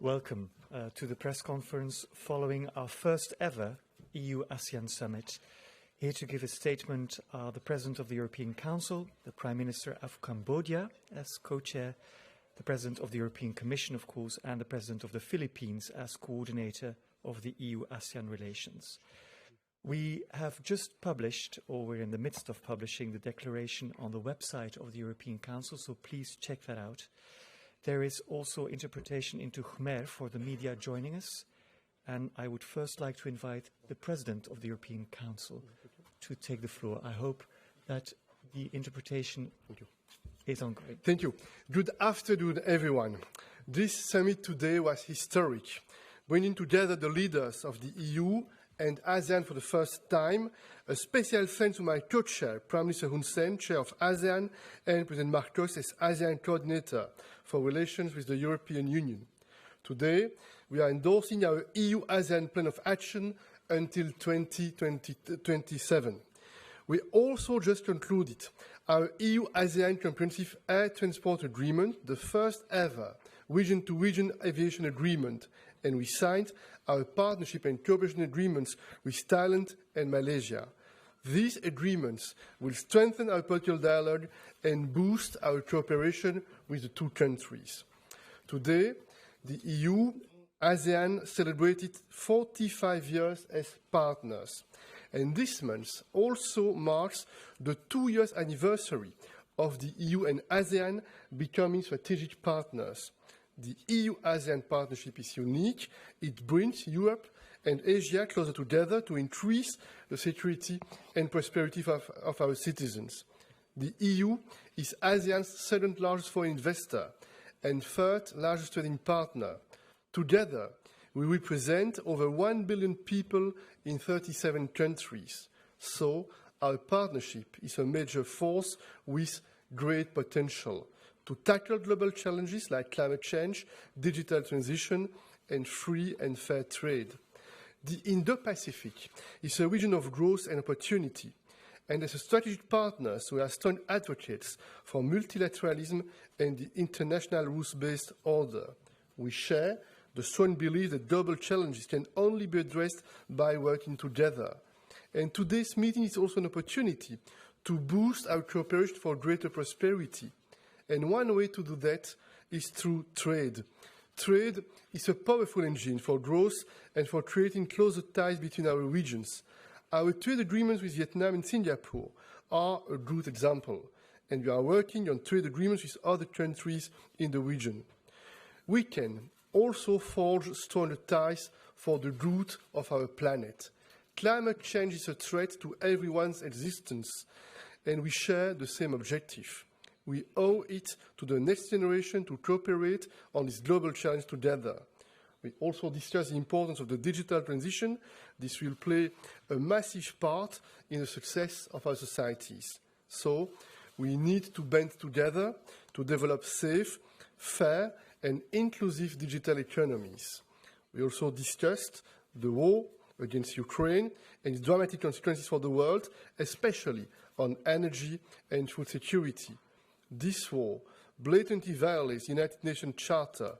Welcome to the press conference following our first ever EU-ASEAN summit. Here to give a statement are the President of the European Council, the Prime Minister of Cambodia as co-chair, the President of the European Commission, of course, and the President of the Philippines as coordinator of the EU-ASEAN relations. We have just published, or we're in the midst of publishing, the declaration on the website of the European Council, so please check that out. There is also interpretation into Khmer for the media joining us, and I would first like to invite the President of the European Council to take the floor. I hope that the interpretation is ongoing. Thank you. Good afternoon, everyone. This summit today was historic, bringing together the leaders of the EU and ASEAN for the first time. A special thanks to my co-chair, Prime Minister Hun Sen, Chair of ASEAN, and President Marcos as ASEAN Coordinator for relations with the European Union. Today, we are endorsing our EU-ASEAN Plan of Action until 2027. We also just concluded our EU-ASEAN Comprehensive Air Transport Agreement, the first ever region-to-region aviation agreement, and we signed our partnership and cooperation agreements with Thailand and Malaysia. These agreements will strengthen our political dialogue and boost our cooperation with the two countries. Today, the EU-ASEAN celebrated 45 years as partners, and this month also marks the 2-year anniversary of the EU and ASEAN becoming strategic partners. The EU-ASEAN partnership is unique. It brings Europe and Asia closer together to increase the security and prosperity of our citizens. The EU is ASEAN's second largest foreign investor and third largest trading partner. Together, we represent over 1 billion people in 37 countries. So, our partnership is a major force with great potential to tackle global challenges like climate change, digital transition, and free and fair trade. The Indo-Pacific is a region of growth and opportunity, and as a strategic partners, we are strong advocates for multilateralism and the international rules-based order. We share the strong belief that global challenges can only be addressed by working together. And today's meeting is also an opportunity to boost our cooperation for greater prosperity. And one way to do that is through trade. Trade is a powerful engine for growth and for creating closer ties between our regions. Our trade agreements with Vietnam and Singapore are a good example, and we are working on trade agreements with other countries in the region. We can also forge stronger ties for the good of our planet. Climate change is a threat to everyone's existence, and we share the same objective. We owe it to the next generation to cooperate on this global challenge together. We also discuss the importance of the digital transition. This will play a massive part in the success of our societies. So, we need to band together to develop safe, fair, and inclusive digital economies. We also discussed the war against Ukraine and its dramatic consequences for the world, especially on energy and food security. This war blatantly violates the United Nations Charter,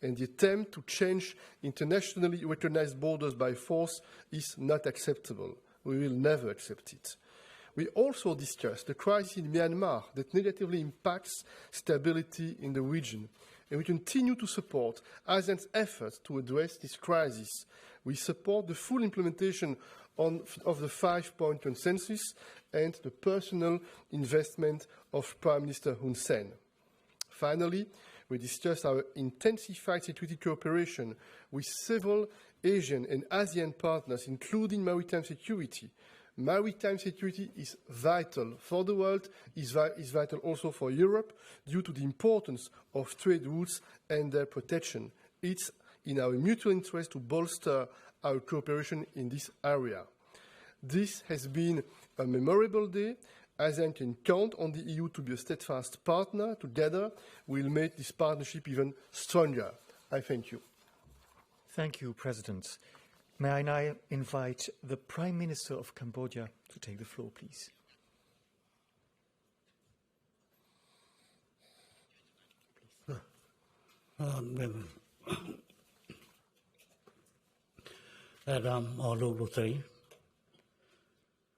and the attempt to change internationally recognized borders by force is not acceptable. We will never accept it. We also discussed the crisis in Myanmar that negatively impacts stability in the region, and we continue to support ASEAN's efforts to address this crisis. We support the full implementation of the 5-point consensus and the personal investment of Prime Minister Hun Sen. Finally, we discussed our intensified security cooperation with several Asian and ASEAN partners, including maritime security. Maritime security is vital for the world, is vital also for Europe, due to the importance of trade routes and their protection. It's in our mutual interest to bolster our cooperation in this area. This has been a memorable day. ASEAN can count on the EU to be a steadfast partner. Together, we'll make this partnership even stronger. I thank you. Thank you, President. May I now invite the Prime Minister of Cambodia to take the floor, please. Adam អស់លោកលោកស្រី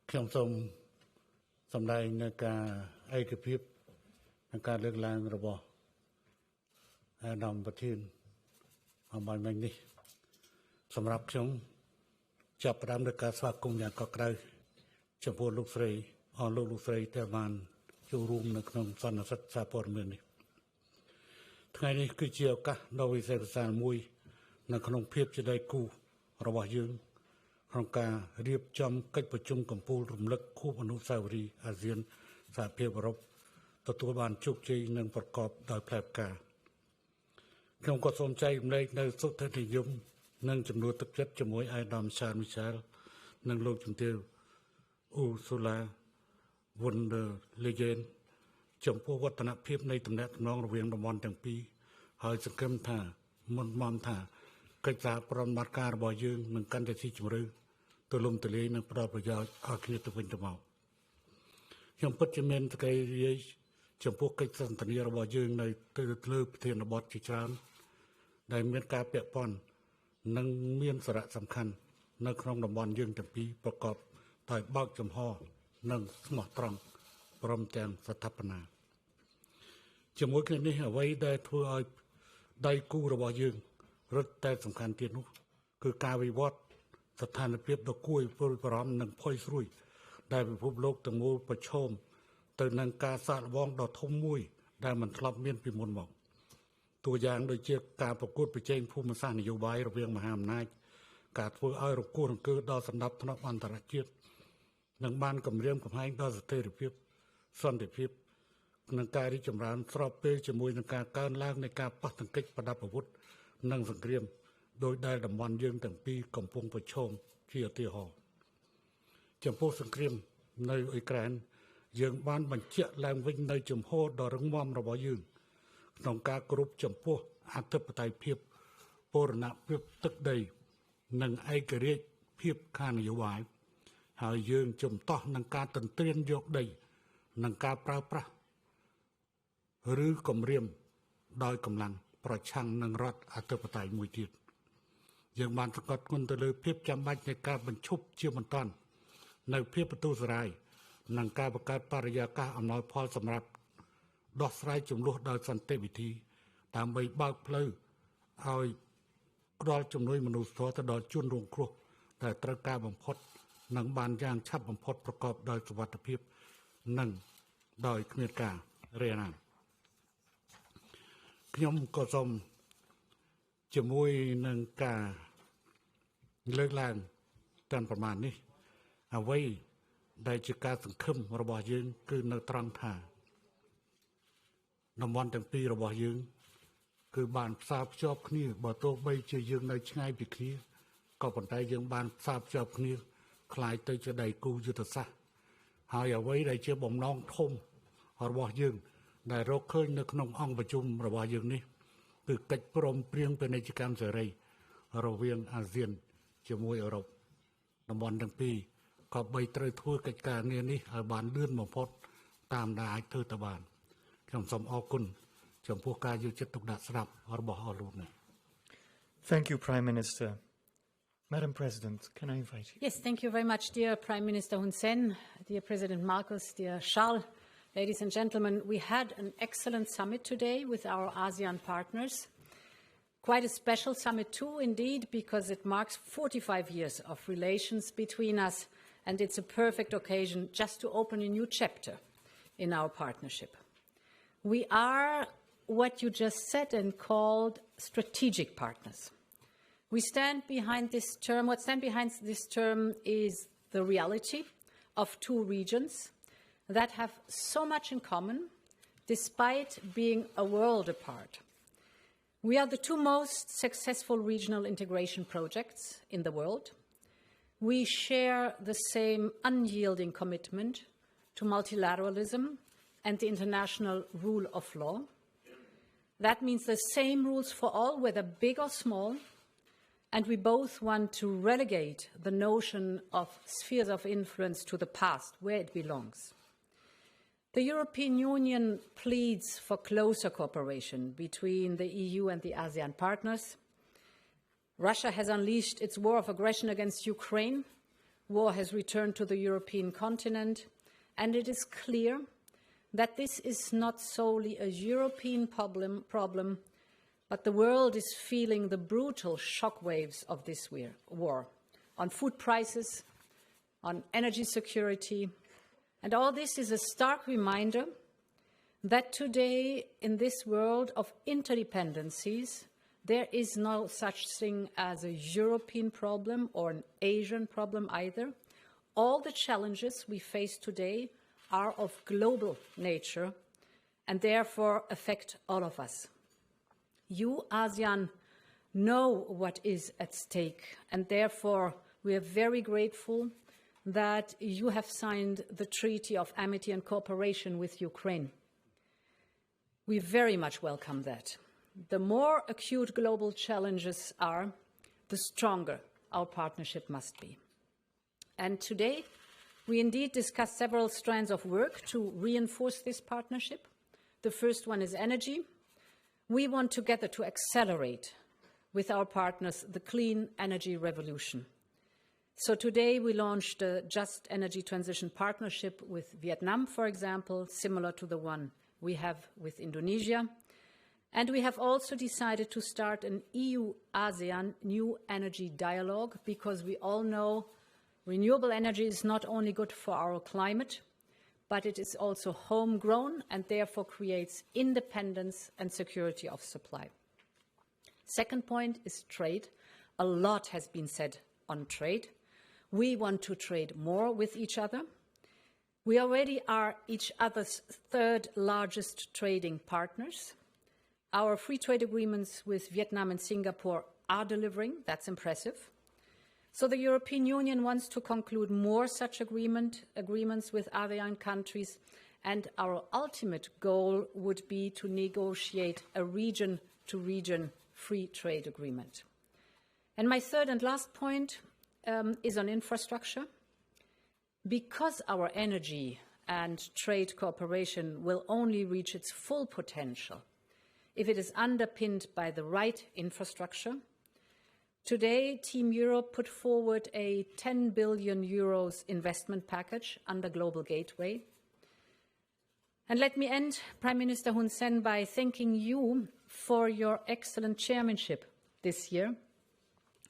ខ្ញុំសូមសម្ដែងនៅការឯកភាពនិងការលើកឡើងរបស់អាដាមប្រធានអំបញ្ញមិញនេះសម្រាប់ខ្ញុំចាប់ផ្ដើមដោយការស្វាគមន៍យ៉ាងកក់ក្ដៅចំពោះលោកស្រីអស់លោកលោកស្រីដែលបានចូលរួមនៅក្នុងសន្និសីទសារព័ត៌មាននេះថ្ងៃនេះគឺជាឱកាសដ៏វិសេសវិសាលមួយនៅក្នុងភាពជាដៃគូរបស់យើងក្នុងការរៀបចំកិច្ចប្រជុំកំពូលរំលឹកខួបអនុស្សាវរីយ៍អាស៊ានសហភាពអឺរ៉ុបទទួលបានជោគជ័យនិងប្រកបដោយផ្លែផ្កាខ្ញុំក៏សូមចែករំលែកនៅសុខនិយមនិងចំនួនទឹកចិត្តជាមួយអាយដាមMichelនិងលោកជំទាវ Ursula von der Leyen ចំពោះវឌ្ឍនភាពនៃទំនាក់ទំនងរវាងតំបន់ទាំងពីរហើយសង្ឃឹមថាមុនមមថាកិច្ចសហប្រតិបត្តិការរបស់យើងនឹងកាន់តែស៊ីជម្រៅទូលំទូលាយនិងផ្ដល់ប្រយោជន៍ឲ្យគ្នាទៅវិញទៅមកខ្ញុំពិតជាមានសេចក្តីរាយចំពោះកិច្ចសន្ទនារបស់យើងនៅលើប្រធានបទជាច្រើនដែលមានការពាក់ព័ន្ធនិងមានសារៈសំខាន់នៅក្នុងតំបន់យើងទាំងពីរប្រកបដោយបើកចំហនិងស្មោះត្រង់ព្រមទាំងស្ថាបនាជាមួយគ្នានេះអ្វីដែលធ្វើឲ្យដៃគូរបស់យើងរឹតតែសំខាន់ទៀតនោះគឺការវិវត្តស្ថានភាពដ៏គួរឲ្យព្រួយបារម្ភនិងភ័យស្រួយដែលពិភពលោកទាំងមូលប្រឈមទៅនឹងការសាកល្បងដ៏ធំមួយដែលមិនធ្លាប់មានពីមុនមកតួយ៉ាងដូចជាការប្រកួតប្រជែងភូមិសាស្ត្រនយោបាយរវាងមហាអំណាចការធ្វើឲ្យរង្គោះរង្គើដល់សណ្ដាប់ធ្នាប់អន្តរជាតិនិងបានគម្រាមកំហែងដល់ស្ថិរភាពសន្តិភាពនិងការរីកចម្រើនស្របពេលជាមួយនឹងការកើនឡើងនៃការប៉ះទង្គិចប្រដាប់អាវុធនិងសង្គ្រាមដោយដែលតំបន់យើងទាំងពីរកំពុងប្រឈមជាឧទាហរណ៍ចំពោះសង្គ្រាមនៅអ៊ុយក្រែនយើងបានបញ្ជាក់ឡើងវិញនៅជំហរដ៏រឹងមាំរបស់យើងក្នុងការគោរពចំពោះអធិបតេយ្យភាពបូរណភាពទឹកដីនិងឯករាជ្យភាពខាងនយោបាយហើយយើងជំទាស់នឹងការទន្ទ្រានយកដីនិងការប្រើប្រាស់ឬគំរាមដោយកម្លាំងប្រឆាំងនឹងរដ្ឋអធិបតេយ្យមួយទៀតយើងបានសង្កត់ធ្ងន់ទៅលើភាពចាំបាច់នៃការបញ្ឈប់ជាបន្តនៅភាពបន្ទុះសារាយនិងការបង្កើតបរិយាកាសអំណោយផលសម្រាប់ដោះស្រាយចំនួនដោយសន្តិវិធីដើម្បីបើកផ្លូវឲ្យផ្ដល់ជំនួយមនុស្សធម៌ទៅដល់ជនរងគ្រោះដែលត្រូវការបំផុតនិងបានយ៉ាងឆាប់បំផុតប្រកបដោយសុវត្ថិភាពនិងដោយគ្មានការរារាំងខ្ញុំក៏សូមជាមួយនឹងការលើកឡើងតាមប្រមាណនេះអ្វីដែលជាការសង្ឃឹមរបស់យើងគឺនៅត្រង់ថាតំបន់ទាំងពីររបស់យើងគឺបានផ្សារភ្ជាប់គ្នាបើទោះបីជាយើងនៅឆ្ងាយពីគ្នាក៏ប៉ុន្តែយើងបានផ្សារភ្ជាប់គ្នាคล้ายទៅជាដៃគូយុទ្ធសាស្ត្រហើយអ្វីដែលជាបំណងធំរបស់យើងដែលរកឃើញនៅក្នុងអង្គប្រជុំរបស់យើងនេះគឺកិច្ចព្រមព្រៀងពាណិជ្ជកម្មសេរីរវាងអាស៊ានជាមួយអឺរ៉ុបតំបន់ទាំងពីរក៏បីត្រូវធ្វើកិច្ចការងារនេះឲ្យបានលឿនបំផុតតាមដែលអាចធ្វើទៅបានខ្ញុំសូមអរគុណចំពោះការយកចិត្តទុកដាក់ស្ដាប់របស់អស់លោកនេះ Thank you, Prime Minister. Madam President, can I invite you? Yes, thank you very much, dear Prime Minister Hun Sen, dear President Marcos, dear Charles. Ladies and gentlemen, we had an excellent summit today with our ASEAN partners. Quite a special summit too, indeed, because it marks 45 years of relations between us, and it's a perfect occasion just to open a new chapter in our partnership. We are what you just said and called strategic partners. We stand behind this term. What stands behind this term is the reality of two regions that have so much in common, despite being a world apart. We are the two most successful regional integration projects in the world. We share the same unyielding commitment to multilateralism and the international rule of law. That means the same rules for all, whether big or small, and we both want to relegate the notion of spheres of influence to the past, where it belongs. The European Union pleads for closer cooperation between the EU and the ASEAN partners. Russia has unleashed its war of aggression against Ukraine. War has returned to the European continent, and it is clear that this is not solely a European problem, but the world is feeling the brutal shockwaves of this war on food prices, on energy security. And all this is a stark reminder that today, in this world of interdependencies, there is no such thing as a European problem or an Asian problem either. All the challenges we face today are of global nature and therefore affect all of us. You, ASEAN, know what is at stake, and therefore we are very grateful that you have signed the Treaty of Amity and Cooperation with Ukraine. We very much welcome that. The more acute global challenges are, the stronger our partnership must be. And today, we indeed discussed several strands of work to reinforce this partnership. The first one is energy. We want together to accelerate with our partners the clean energy revolution. So today we launched a Just Energy Transition Partnership with Vietnam, for example, similar to the one we have with Indonesia. And we have also decided to start an EU-ASEAN new energy dialogue, because we all know renewable energy is not only good for our climate, but it is also homegrown and therefore creates independence and security of supply. Second point is trade. A lot has been said on trade. We want to trade more with each other. We already are each other's third largest trading partners. Our free trade agreements with Vietnam and Singapore are delivering. That's impressive. So the European Union wants to conclude more such agreements with ASEAN countries, and our ultimate goal would be to negotiate a region-to-region free trade agreement. And my third and last point is on infrastructure. Because our energy and trade cooperation will only reach its full potential if it is underpinned by the right infrastructure, today, Team Europe put forward a 10 billion euros investment package under Global Gateway. And let me end, Prime Minister Hun Sen, by thanking you for your excellent chairmanship this year.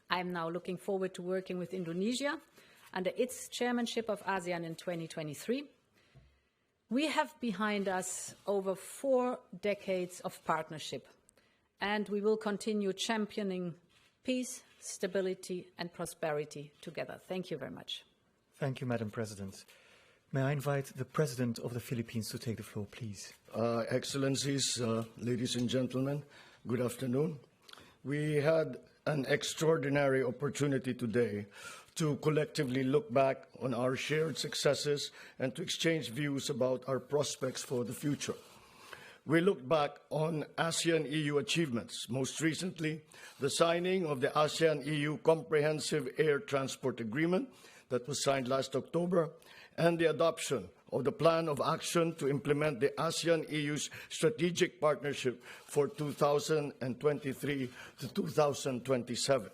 I'm now looking forward to working with Indonesia under its chairmanship of ASEAN in 2023. We have behind us over 4 decades of partnership, and we will continue championing peace, stability and prosperity together. Thank you very much. Thank you, Madam President. May I invite the President of the Philippines to take the floor, please? Excellencies, ladies and gentlemen, good afternoon. We had an extraordinary opportunity today to collectively look back on our shared successes and to exchange views about our prospects for the future. We looked back on ASEAN-EU achievements, most recently the signing of the ASEAN-EU Comprehensive Air Transport Agreement that was signed last October, and the adoption of the Plan of Action to implement the ASEAN-EU's Strategic Partnership for 2023 to 2027.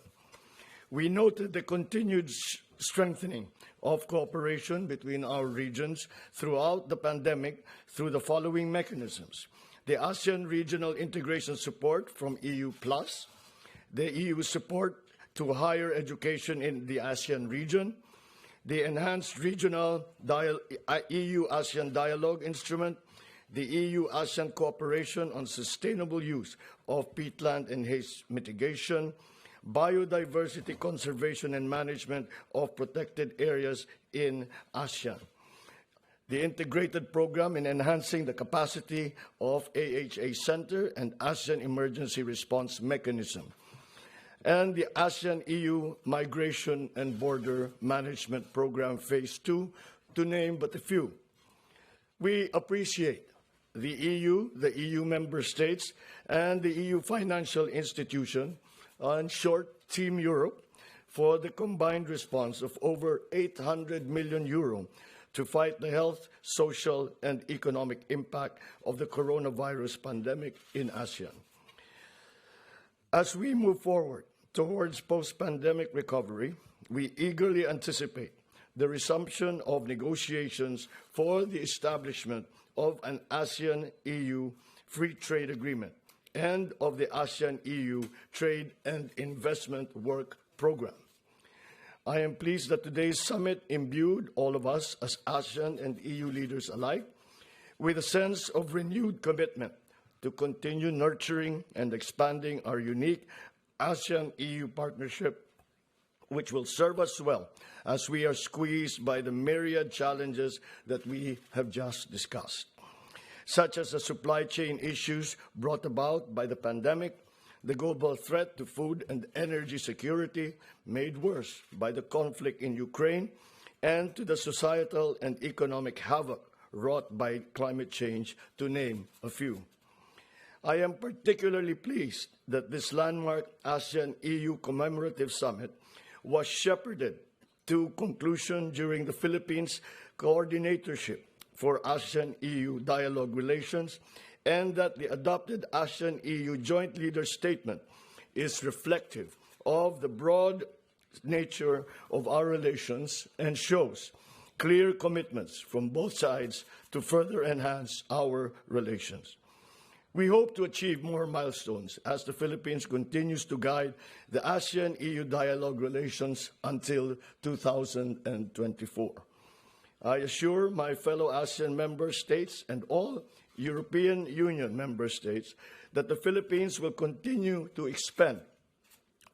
We noted the continued strengthening of cooperation between our regions throughout the pandemic through the following mechanisms: the ASEAN Regional Integration Support from EU+, the EU support to higher education in the ASEAN region, the Enhanced Regional EU-ASEAN Dialogue Instrument, the EU-ASEAN Cooperation on Sustainable Use of Peatland and Haze Mitigation, Biodiversity Conservation and Management of Protected Areas in ASEAN, the integrated program in enhancing the capacity of AHA Center and ASEAN Emergency Response Mechanism, and the ASEAN-EU Migration and Border Management Program Phase 2, to name but a few. We appreciate the EU member states, and the EU financial institution, in short, Team Europe, for the combined response of over 800 million euro to fight the health, social, and economic impact of the coronavirus pandemic in ASEAN. As we move forward, towards post-pandemic recovery, we eagerly anticipate the resumption of negotiations for the establishment of an ASEAN-EU free trade agreement and of the ASEAN-EU Trade and Investment Work Program. I am pleased that today's summit imbued all of us as ASEAN and EU leaders alike with a sense of renewed commitment to continue nurturing and expanding our unique ASEAN-EU partnership, which will serve us well as we are squeezed by the myriad challenges that we have just discussed, such as the supply chain issues brought about by the pandemic, the global threat to food and energy security made worse by the conflict in Ukraine, and to the societal and economic havoc wrought by climate change, to name a few. I am particularly pleased that this landmark ASEAN-EU Commemorative Summit was shepherded to conclusion during the Philippines coordinatorship for ASEAN-EU dialogue relations, and that the adopted ASEAN-EU Joint Leaders Statement is reflective of the broad nature of our relations and shows clear commitments from both sides to further enhance our relations. We hope to achieve more milestones as the Philippines continues to guide the ASEAN-EU dialogue relations until 2024. I assure my fellow ASEAN member states and all European Union member states that the Philippines will continue to expend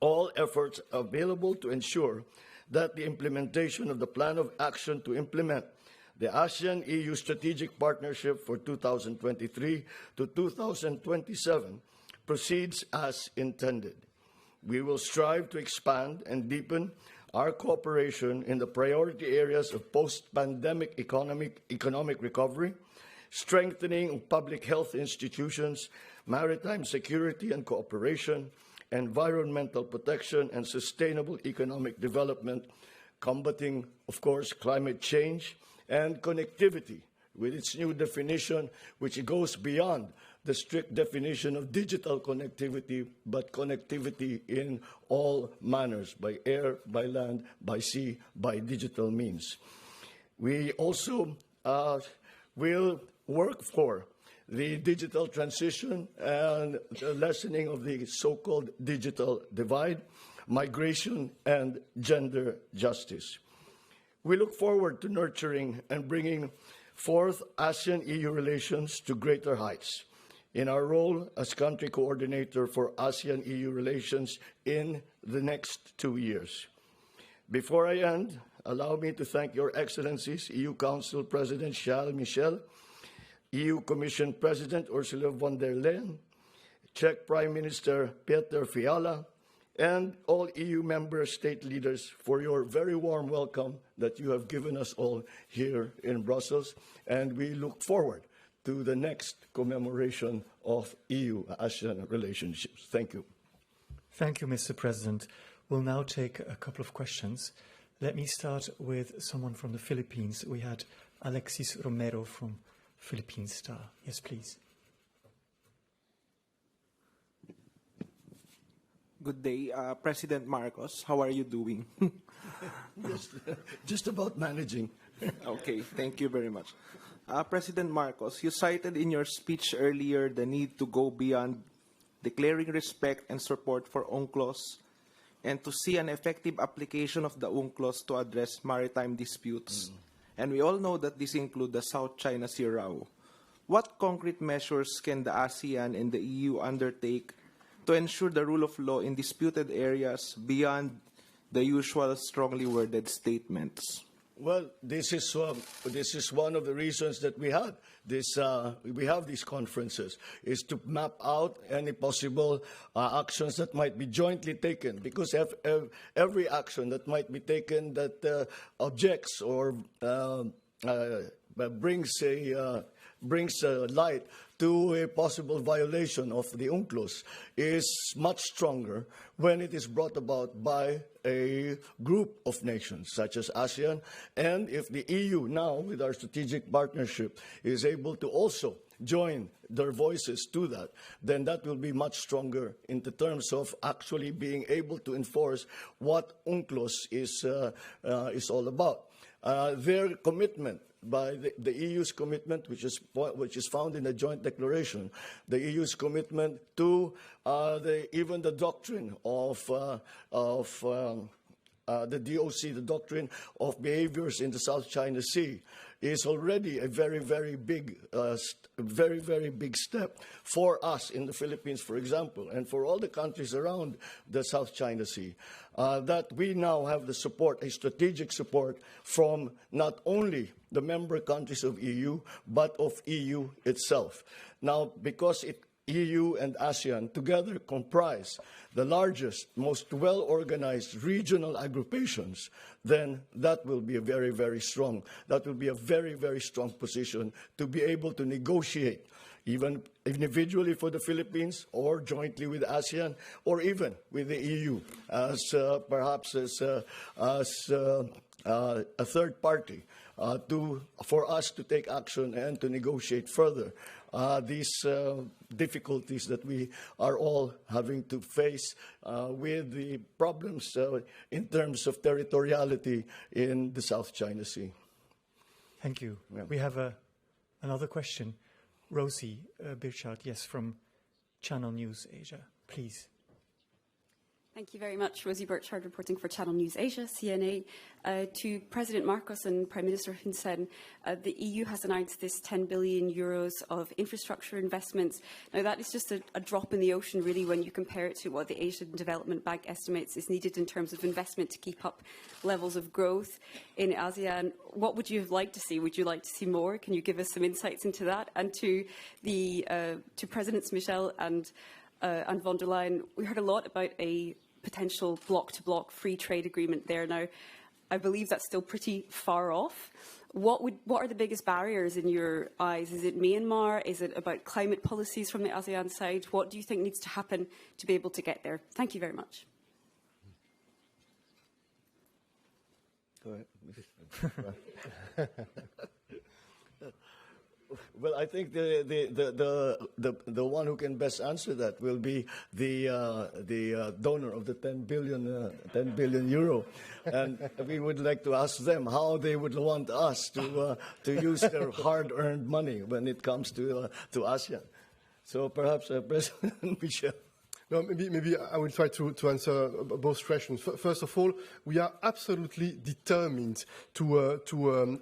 all efforts available to ensure that the implementation of the Plan of Action to implement the ASEAN-EU Strategic Partnership for 2023 to 2027 proceeds as intended. We will strive to expand and deepen our cooperation in the priority areas of post-pandemic economic recovery, strengthening of public health institutions, maritime security and cooperation, environmental protection and sustainable economic development, combating, of course, climate change, and connectivity, with its new definition, which goes beyond the strict definition of digital connectivity, but connectivity in all manners, by air, by land, by sea, by digital means. We also will work for the digital transition and the lessening of the so-called digital divide, migration, and gender justice. We look forward to nurturing and bringing forth ASEAN-EU relations to greater heights in our role as country coordinator for ASEAN-EU relations in the next 2 years. Before I end, allow me to thank Your Excellencies, EU Council President Michel, EU Commission President Ursula von der Leyen, Czech Prime Minister Peter Fiala, and all EU member state leaders for your very warm welcome that you have given us all here in Brussels. And we look forward to the next commemoration of EU-ASEAN relationships. Thank you. Thank you, Mr. President. We'll now take a couple of questions. Let me start with someone from the Philippines. We had Alexis Romero from Philippine Star. Yes, please. Good day, President Marcos. How are you doing? Just about managing. Okay, thank you very much. President Marcos, you cited in your speech earlier the need to go beyond declaring respect and support for UNCLOS and to see an effective application of the UNCLOS to address maritime disputes. And we all know that this includes the South China Sea Row. What concrete measures can the ASEAN and the EU undertake to ensure the rule of law in disputed areas beyond the usual strongly worded statements? Well, this is one of the reasons that we have these conferences, is to map out any possible actions that might be jointly taken, because every action that might be taken that objects or brings light to a possible violation of the UNCLOS is much stronger when it is brought about by a group of nations such as ASEAN, and if the EU now, with our strategic partnership, is able to also join their voices to that, then that will be much stronger in the terms of actually being able to enforce what UNCLOS is all about. Their commitment, by the EU's commitment, which is found in the joint declaration, the EU's commitment to even the doctrine of the DOC, the doctrine of behaviors in the South China Sea, is already a very, very big step for us in the Philippines, for example, and for all the countries around the South China Sea, that we now have the support, a strategic support from not only the member countries of EU, but of EU itself. Now, because EU and ASEAN together comprise the largest, most well-organized regional aggregations, then that will be a very, very strong position to be able to negotiate, even individually for the Philippines or jointly with ASEAN or even with the EU perhaps as a third party for us to take action and to negotiate further these difficulties that we are all having to face with the problems in terms of territoriality in the South China Sea. Thank you. Yeah. We have another question. Rosie Birchard, yes, from Channel News Asia, please. Thank you very much. Rosie Birchard reporting for Channel News Asia, CNA. To President Marcos and Prime Minister Hun Sen, the EU has announced this 10 billion euros of infrastructure investments. Now, that is just a drop in the ocean, really, when you compare it to what the Asian Development Bank estimates is needed in terms of investment to keep up levels of growth in ASEAN. What would you have liked to see? Would you like to see more? Can you give us some insights into that? And to Presidents Michel and von der Leyen, we heard a lot about a potential block-to-block free trade agreement there. Now, I believe that's still pretty far off. What are the biggest barriers in your eyes? Is it Myanmar? Is it about climate policies from the ASEAN side? What do you think needs to happen to be able to get there? Thank you very much. Go ahead. Well, I think the one who can best answer that will be the donor of the 10 billion euro, and we would like to ask them how they would want us to use their hard-earned money when it comes to ASEAN. So perhaps President Michel. No, maybe I will try to answer both questions. First of all, we are absolutely determined to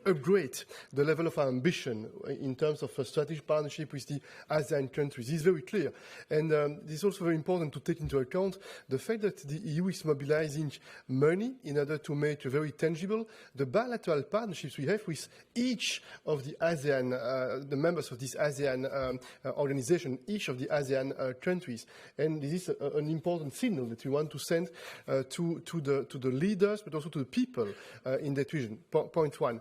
upgrade the level of our ambition in terms of a strategic partnership with the ASEAN countries. This is very clear. And this is also very important to take into account the fact that the EU is mobilizing money in order to make very tangible the bilateral partnerships we have with each of the ASEAN, the members of this ASEAN organization, each of the ASEAN countries. And this is an important signal that we want to send to the leaders, but also to the people in that region. Point one.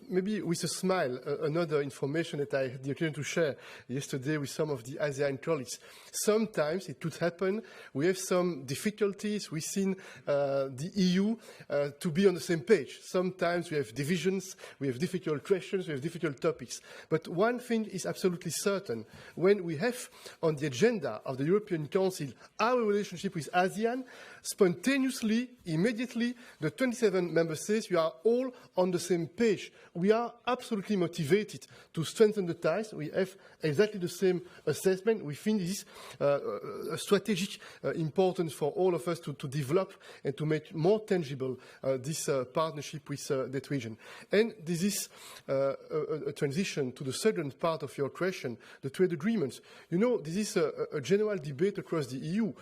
Maybe with a smile, another information that I had the occasion to share yesterday with some of the ASEAN colleagues. Sometimes it could happen. We have some difficulties within the EU to be on the same page. Sometimes we have divisions, we have difficult questions, we have difficult topics. But one thing is absolutely certain. When we have on the agenda of the European Council our relationship with ASEAN, spontaneously, immediately, the 27 member states, we are all on the same page. We are absolutely motivated to strengthen the ties. We have exactly the same assessment. We think this is a strategic importance for all of us to develop and to make more tangible this partnership with that region. And this is a transition to the second part of your question, the trade agreements. You know, this is a general debate across the EU.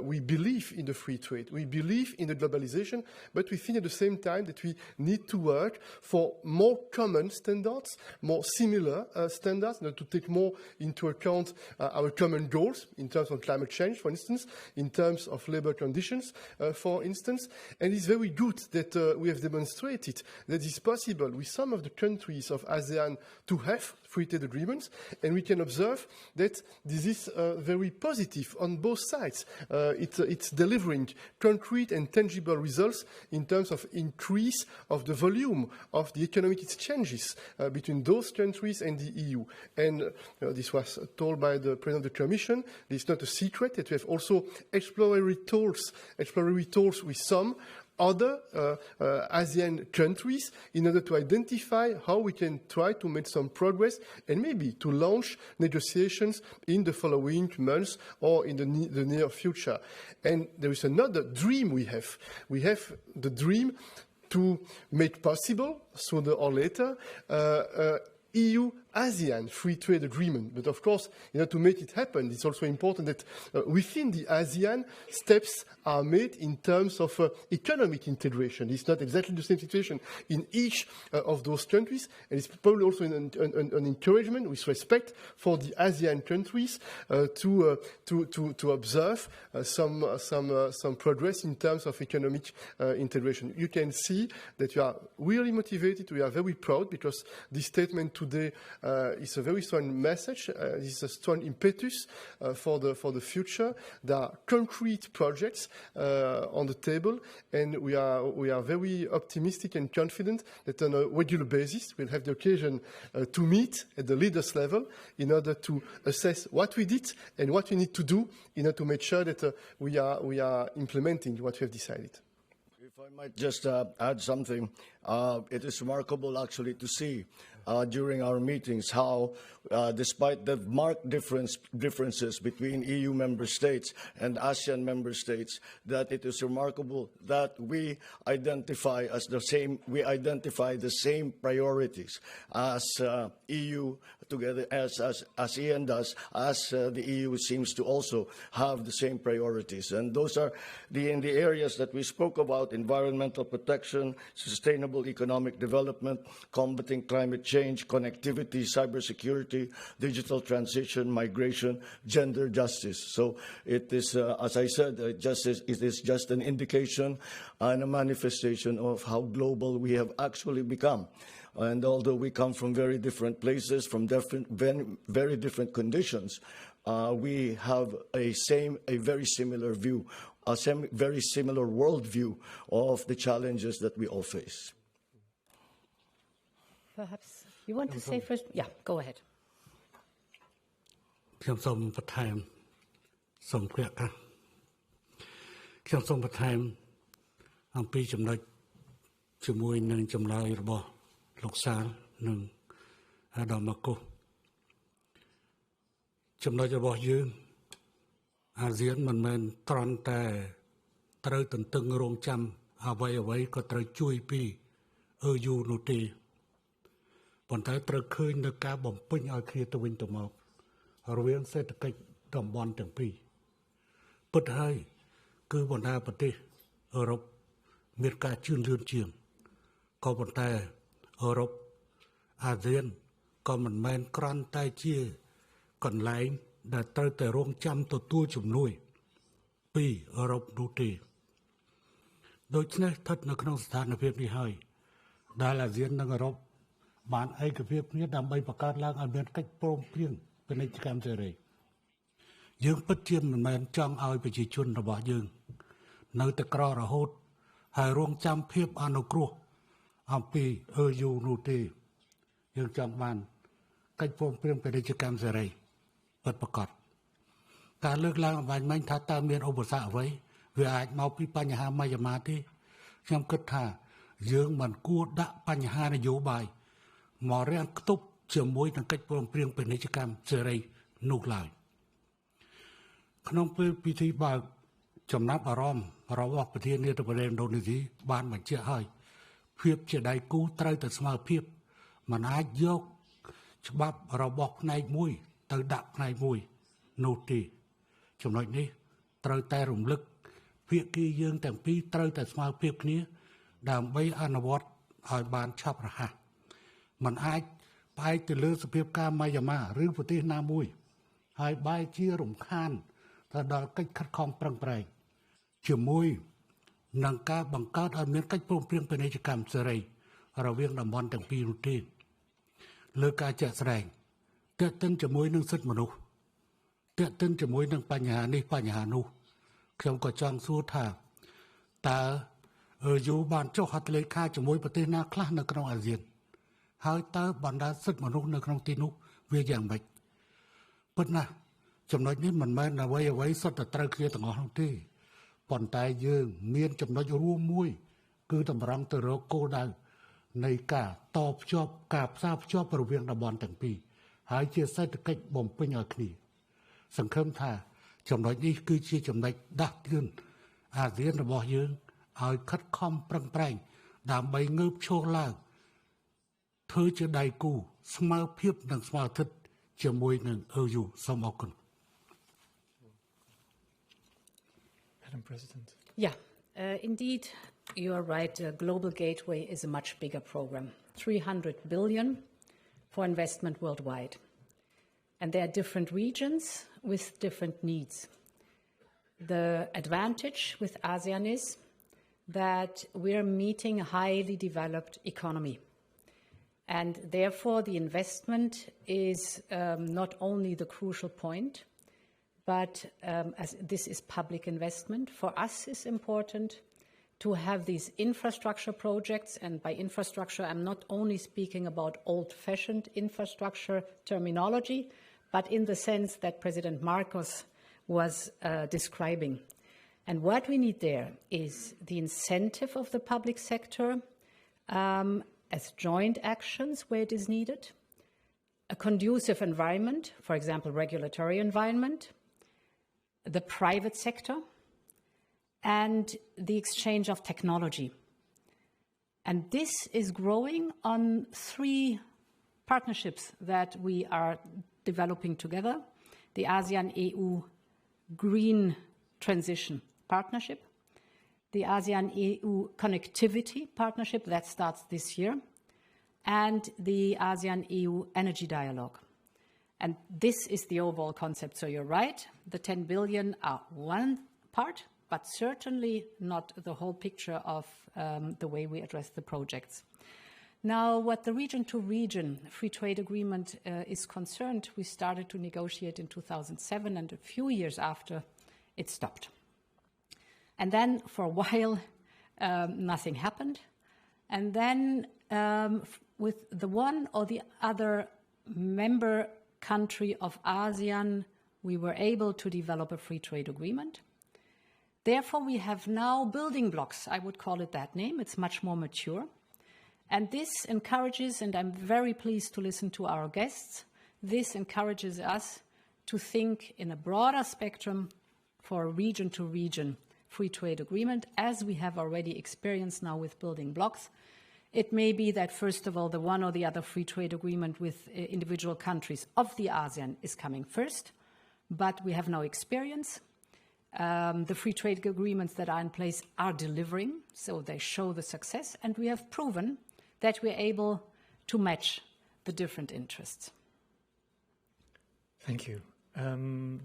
We believe in the free trade. We believe in the globalization, but we think at the same time that we need to work for more common standards, more similar standards, to take more into account our common goals in terms of climate change, for instance, in terms of labor conditions, for instance. And it's very good that we have demonstrated that it's possible with some of the countries of ASEAN to have free trade agreements, and we can observe that this is very positive on both sides. It's delivering concrete and tangible results in terms of increase of the volume of the economic exchanges between those countries and the EU. And this was told by the President of the Commission. It's not a secret that we have also exploratory tools with some other ASEAN countries in order to identify how we can try to make some progress and maybe to launch negotiations in the following months or in the near future. And there is another dream we have. We have the dream to make possible, sooner or later, EU-ASEAN free trade agreement. But of course, to make it happen, it's also important that within the ASEAN, steps are made in terms of economic integration. It's not exactly the same situation in each of those countries, and it's probably also an encouragement with respect for the ASEAN countries to observe some progress in terms of economic integration. You can see that you are really motivated. We are very proud because this statement today is a very strong message. It's a strong impetus for the future. There are concrete projects on the table, and we are very optimistic and confident that on a regular basis we'll have the occasion to meet at the leaders level in order to assess what we did and what we need to do in order to make sure that we are implementing what we have decided. If I might just add something, it is remarkable actually to see during our meetings how, despite the marked differences between EU member states and ASEAN member states, that it is remarkable that we identify the same priorities as EU together as ASEAN does, as the EU seems to also have the same priorities. And those are in the areas that we spoke about: environmental protection, sustainable economic development, combating climate change, connectivity, cybersecurity, digital transition, migration, gender justice. So it is, as I said, it is just an indication and a manifestation of how global we have actually become. And although we come from very different places, from very different conditions, we have a very similar view, very similar worldview of the challenges that we all face. Perhaps you want to say first? Yeah, go ahead. ខ្ញុំសូមបន្ថែមសូមព្រះ ខ្ញុំសូមបន្ថែមអំពីចំណុចជាមួយនឹងចម្លើយរបស់លោកសាលនិងអាដាមម៉ាកូសចំណុចរបស់យើងអាស៊ានមិនមែនត្រង់តែត្រូវទន្ទឹងរង់ចាំអ្វីក៏ត្រូវជួយពី EU នោះទេប៉ុន្តែត្រូវឃើញនៅការបំពេញឲ្យគ្នាទៅវិញទៅមករវាងសេដ្ឋកិច្ចតំបន់ទាំងពីរពិតហើយគឺបណ្ដាប្រទេសអឺរ៉ុបមានការជឿនលឿនជាងក៏ប៉ុន្តែអឺរ៉ុបអាស៊ានក៏មិនមែនគ្រាន់តែជាកន្លែងដែលត្រូវតែរងចាំទទួលជំនួយពីអឺរ៉ុបនោះទេដូច្នេះស្ថិតនៅក្នុងស្ថានភាពនេះហើយដែលអាស៊ាននិងអឺរ៉ុបបានឯកភាពគ្នាដើម្បីបង្កើតឡើងឲ្យមានកិច្ចព្រមព្រៀងពាណិជ្ជកម្មសេរីយើងពិតជាមិនមែនចង់ឲ្យប្រជាជនរបស់យើងនៅតែក្ររហូតហើយរងចាំភាពអនុគ្រោះអំពី EU នោះទេយើងចង់បានកិច្ចព្រមព្រៀងពាណិជ្ជកម្មសេរីពិតប្រាកដការលើកឡើងអំបញ្ញមិញថាតើមានឧបសគ្គអ្វីវាអាចមកពីបញ្ហាមួយម៉ាទេខ្ញុំគិតថាយើងមិនគួរដាក់បញ្ហានយោបាយមករាំងខ្ទប់ជាមួយនឹងកិច្ចព្រមព្រៀងពាណិជ្ជកម្មសេរីនោះឡើយក្នុងពេលពិធីបើកចំណាប់អារម្មណ៍របស់ប្រធានាធិបតីឥណ្ឌូនេស៊ីបានបញ្ជាក់ហើយភាពជាដៃគូត្រូវតែស្មើភាពមិនអាចយកច្បាប់របស់ផ្នែកមួយទៅដាក់ផ្នែកមួយនោះទេចំណុចនេះត្រូវតែរំលឹកភាគីយើងទាំងពីរត្រូវតែស្មើភាពគ្នាដើម្បីអនុវត្តឲ្យបានឆាប់រហ័សមិនអាចផ្អែកទៅលើសភាពការម៉ាយ៉ាម៉ាឬប្រទេសណាមួយហើយបែរជារំខានទៅដល់កិច្ចខិតខំប្រឹងប្រែងជាមួយនឹងការបង្កើតឲ្យមានកិច្ចព្រមព្រៀងពាណិជ្ជកម្មសេរីរវាងតំបន់ទាំងពីរនោះទេលើការជាក់ស្ដែងទាក់ទិនជាមួយនឹងសិទ្ធិមនុស្ស เตะตึ้นจะมวยหนึ่งปัญหานี้ปัญหานู้เขียมก็จังสู้ท่าแต่อยู่บ้านเจ้าหัดเลยค่าจะมวยประเทศนาคลาในกรองอาเซียนหายตาบรรดาศึกมนุษย์ในกรองตีนุเวียอย่างไรเปิดนะจำนวนนี้มันไม่นะไว้สัตว์ตะเกียต่างของที่ปอนตายยืงเมียนจำนวนร่วมมวยคือตำรังตะโรโกได้ในกาตอบชอบกาบทราบชอบประเวียงดบอลต่างปีหายเชื่อใส่ตะเกียบ่มเป็นอย่างนี้สังคมท่าจำนวนนี้คือชี้จำนวนดักยืนอาเซียนระบอบยืงเอาคัดคอมปรังแปรงดามใบเงือบโชว์ล่างเธอจะได้กูสมาเพียบดังสมาทิดจะมวยหนึ่งอยู่สมอกัน Madam President. Yeah, indeed, you are right. Global Gateway is a much bigger program, 300 billion for investment worldwide. And there are different regions with different needs. The advantage with ASEAN is that we're meeting a highly developed economy. And therefore, the investment is not only the crucial point, but as this is public investment. For us, it's important to have these infrastructure projects. And by infrastructure, I'm not only speaking about old-fashioned infrastructure terminology, but in the sense that President Marcos was describing. And what we need there is the incentive of the public sector as joint actions where it is needed, a conducive environment, for example, regulatory environment, the private sector, and the exchange of technology. And this is growing on 3 partnerships that we are developing together: the ASEAN-EU Green Transition Partnership, the ASEAN-EU Connectivity Partnership that starts this year, and the ASEAN-EU Energy Dialogue. And this is the overall concept. So you're right, the 10 billion are one part, but certainly not the whole picture of the way we address the projects. Now, what the region-to-region free trade agreement is concerned, we started to negotiate in 2007, and a few years after, it stopped. And then, for a while, nothing happened. And then, with the one or the other member country of ASEAN, we were able to develop a free trade agreement. Therefore, we have now building blocks. I would call it that name. It's much more mature. And this encourages, and I'm very pleased to listen to our guests, this encourages us to think in a broader spectrum for a region-to-region free trade agreement, as we have already experienced now with building blocks. It may be that, first of all, the one or the other free trade agreement with individual countries of the ASEAN is coming first, but we have no experience. The free trade agreements that are in place are delivering, so they show the success, and we have proven that we're able to match the different interests. Thank you.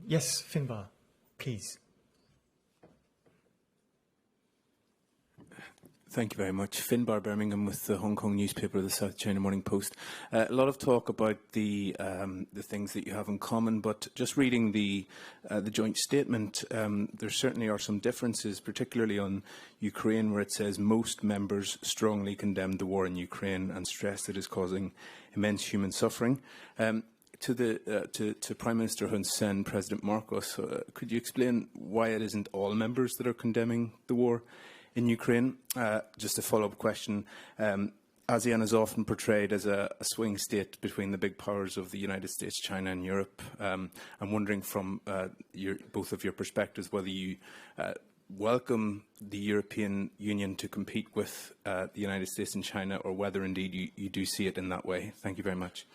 Yes, Finbar, please. Thank you very much. Finbar Birmingham with the Hong Kong newspaper, the South China Morning Post. A lot of talk about the things that you have in common, but just reading the joint statement, there certainly are some differences, particularly on Ukraine, where it says most members strongly condemned the war in Ukraine and stressed it is causing immense human suffering. To Prime Minister Hun Sen, President Marcos, could you explain why it isn't all members that are condemning the war in Ukraine? Just a follow-up question. ASEAN is often portrayed as a swing state between the big powers of the United States, China and Europe. I'm wondering from both of your perspectives whether you welcome the European Union to compete with the United States and China, or whether indeed you do see it in that way. Thank you very much.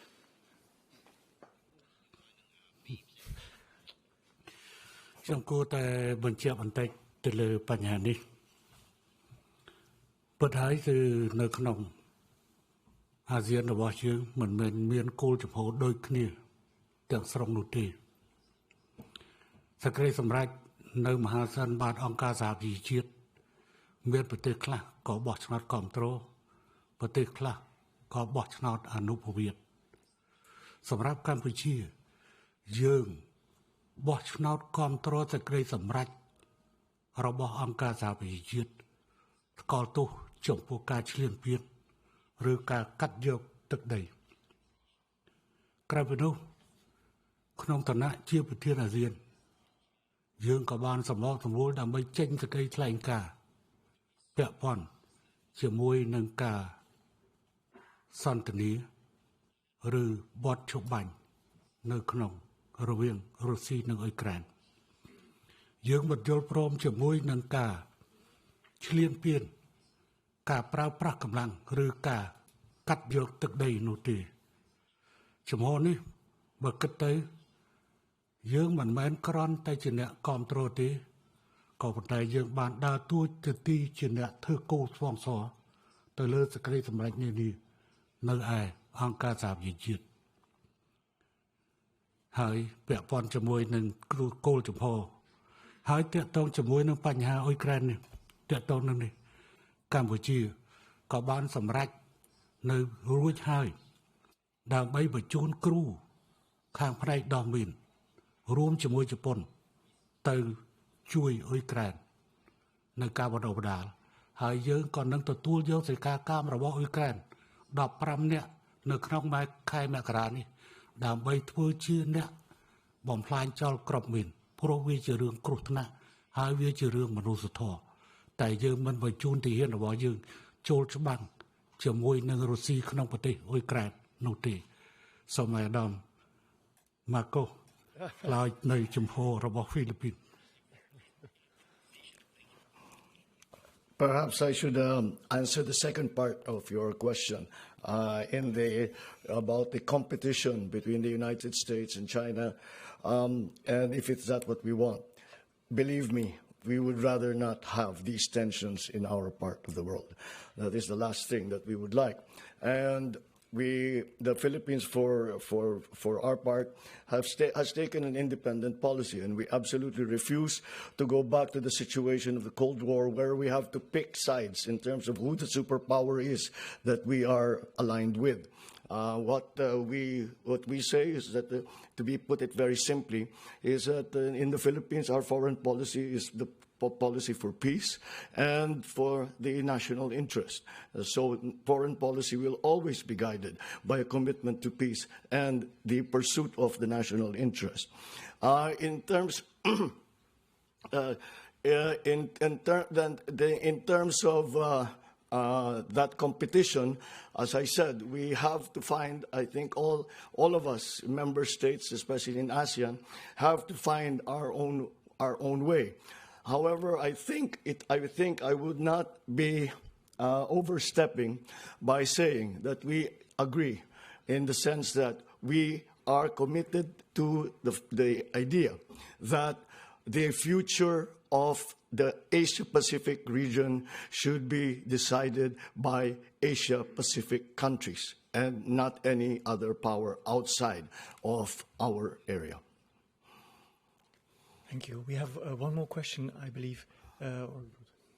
But I say no canon. ASEAN about you, men call to hold do clear, the strong nuti. Secretary some right, no Mahasan bad on Gaza be cheat. Mere particular, go watch not control, particular, go watch not a no poet. Some rap Cambodia, young, បោះឆ្នោតគាំទ្រសេចក្តីសម្រេចរបស់អង្គការសហប្រជាជាតិថ្កោលទោសចំពោះការឈ្លានពានឬការកាត់យកទឹកដីក្រៅពីនោះក្នុងឋានៈជាប្រធានអាស៊ានយើងក៏បានសម្របសម្រួលដើម្បីចេញសេចក្តីថ្លែងការណ៍ពាក់ព័ន្ធជាមួយនឹងការសន្ទនាឬបទឈប់បាញ់នៅក្នុងរវាងរុស្ស៊ីនិងអ៊ុយក្រែនយើងមិនយល់ព្រមជាមួយនឹងការឈ្លានពានការប្រើប្រាស់កម្លាំងឬការកាត់យកទឹកដីនោះទេចំហនេះបើគិតទៅយើងមិនមែនគ្រាន់តែជាអ្នកគ្រប់គ្រងទេក៏ប៉ុន្តែយើងបានដើរតួនាទីជាអ្នកធ្វើគោលស្វងសរទៅលើសេចក្តីសម្រេចនេះនៅឯអង្គការសហប្រជាជាតិហើយពាក់ព័ន្ធជាមួយនឹងគោលចំហហើយតាក់ទងជាមួយនឹងបញ្ហាអ៊ុយក្រែននេះតាក់ទងនឹងនេះកម្ពុជាក៏បានសម្រេចនៅរួចហើយដើម្បីបញ្ជូនគ្រូខាងផ្នែកដោះមីនរួមជាមួយជប៉ុនទៅជួយអ៊ុយក្រែននៅការបណ្ដុះបណ្ដាលហើយយើងក៏នឹងទទួលយកសេចក្ដីកម្មរបស់អ៊ុយក្រែន15នាក់នៅក្នុងខែមករានេះដើម្បីធ្វើជាអ្នកបំផ្លាញចោលគ្រាប់មីនព្រោះវាជារឿងគ្រោះថ្នាក់ហើយវាជារឿងមនុស្សធម៌តែយើងមិនបញ្ជូនទាហានរបស់យើងចូលច្បាំងជាមួយនឹងរុស្ស៊ីក្នុងប្រទេសអ៊ុយក្រែននោះទេសូមឲ្យអាដាមម៉ាកូឆ្លើយនៅជំហររបស់ហ្វីលីពីន Perhaps I should answer the second part of your question about the competition between the United States and China, and if it's that what we want. Believe me, we would rather not have these tensions in our part of the world. That is the last thing that we would like. And the Philippines, for our part, has taken an independent policy, and we absolutely refuse to go back to the situation of the Cold War, where we have to pick sides in terms of who the superpower is that we are aligned with. What we say is that, to put it very simply, is that in the Philippines, our foreign policy is the policy for peace and for the national interest. So foreign policy will always be guided by a commitment to peace and the pursuit of the national interest. In terms of that competition, as I said, we have to find, I think all of us, member states, especially in ASEAN, have to find our own way. However, I think I would not be overstepping by saying that we agree in the sense that we are committed to the idea that the future of the Asia-Pacific region should be decided by Asia-Pacific countries and not any other power outside of our area. Thank you. We have one more question, I believe.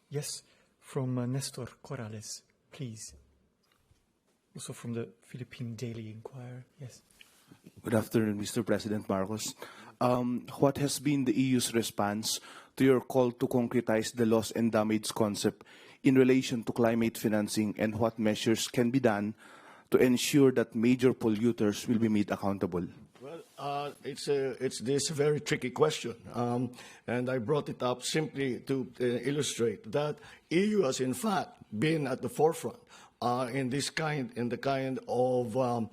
Yes, from Nestor Corrales, please. Also from the Philippine Daily Inquirer. Yes. Good afternoon, Mr. President Marcos. What has been the EU's response to your call to concretize the loss and damage concept in relation to climate financing, and what measures can be done to ensure that major polluters will be made accountable? It's this very tricky question, and I brought it up simply to illustrate that EU has in fact been at the forefront in the kind of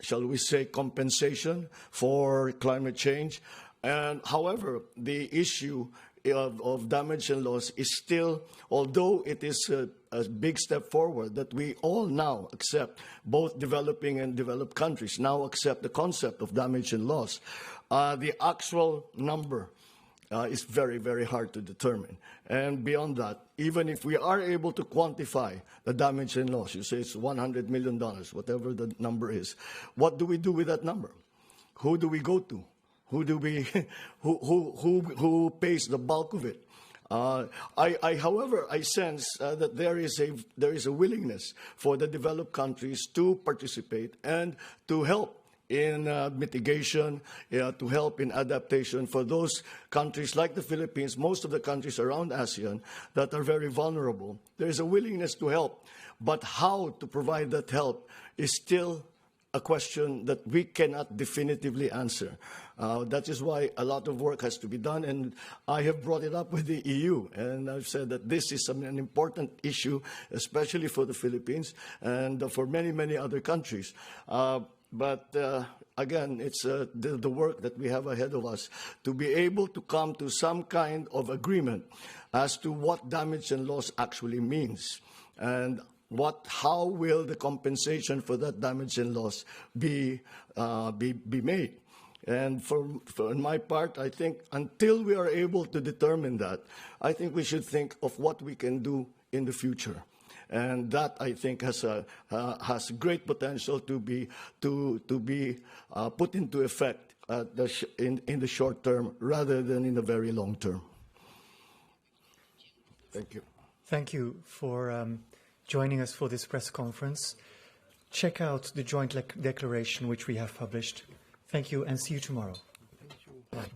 shall we say compensation for climate change. And however, the issue of damage and loss is still, although it is a big step forward that we all now accept, both developing and developed countries now accept the concept of damage and loss, the actual number is very, very hard to determine. And beyond that, even if we are able to quantify the damage and loss, you say it's $100 million, whatever the number is, what do we do with that number? Who do we go to? Who pays the bulk of it? However, I sense that there is a willingness for the developed countries to participate and to help in mitigation, to help in adaptation for those countries like the Philippines, most of the countries around ASEAN that are very vulnerable. There is a willingness to help, but how to provide that help is still a question that we cannot definitively answer. That is why a lot of work has to be done, and I have brought it up with the EU, and I've said that this is an important issue, especially for the Philippines and for many, many other countries. But again, it's the work that we have ahead of us to be able to come to some kind of agreement as to what damage and loss actually means, and how will the compensation for that damage and loss be made. And for my part, I think until we are able to determine that, I think we should think of what we can do in the future. And that, I think, has great potential to be put into effect in the short term rather than in the very long term. Thank you. Thank you for joining us for this press conference. Check out the joint declaration which we have published. Thank you, and see you tomorrow. Thank you. Bye.